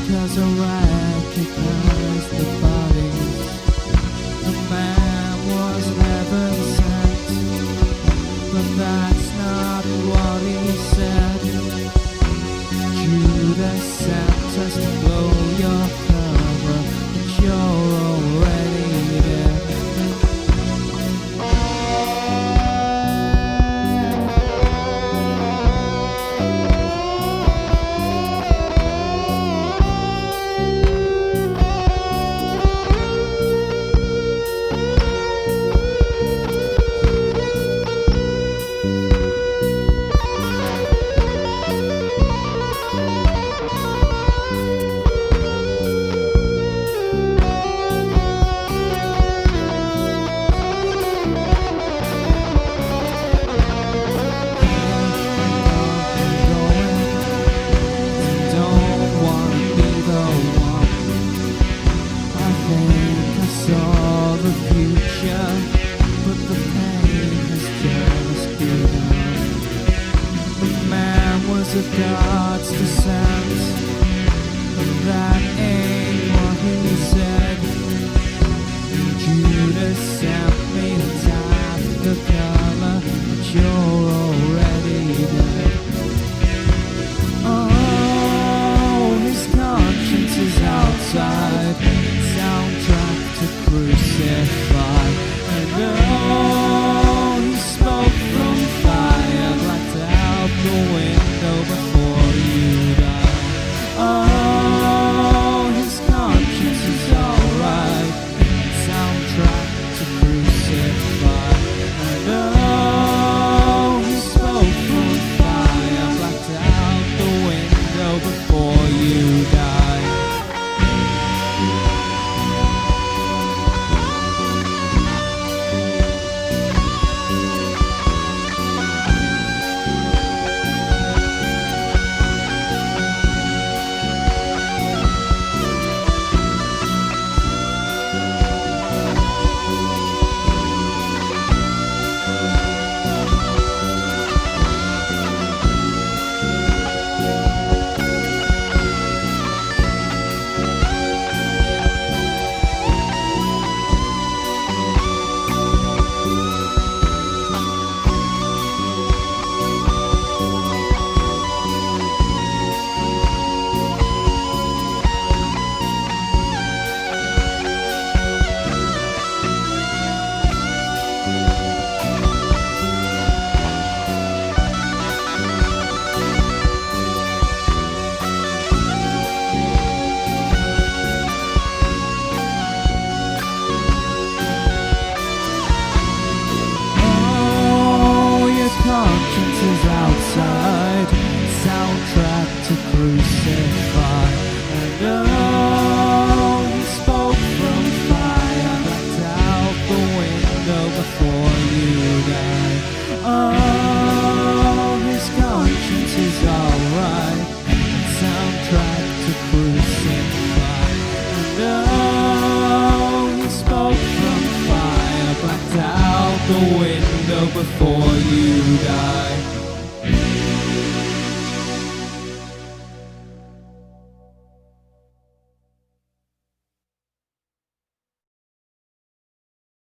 'Cause I recognize the bodies. The man was heaven sent, but that's not what he said. Judas sent us to blow your cover, but you're already dead. Saw the future, but the pain has just begun. The man was of God's descent, but that ain't what he said. Judas sent me to tap the color, but you're already dead. Oh, his conscience is outside, soundtrack to crucify. And oh, he spoke from fire, blacked out the window before you died. Oh, his conscience is alright, soundtrack to crucify. And oh, he spoke from fire, blacked out the window before you died. Conscience is outside, soundtrack to crucify. And oh, he spoke from fire, blacked out the window before you died. Oh, his conscience is alright, soundtrack to crucify. And oh, he spoke from fire, blacked out the window before you die.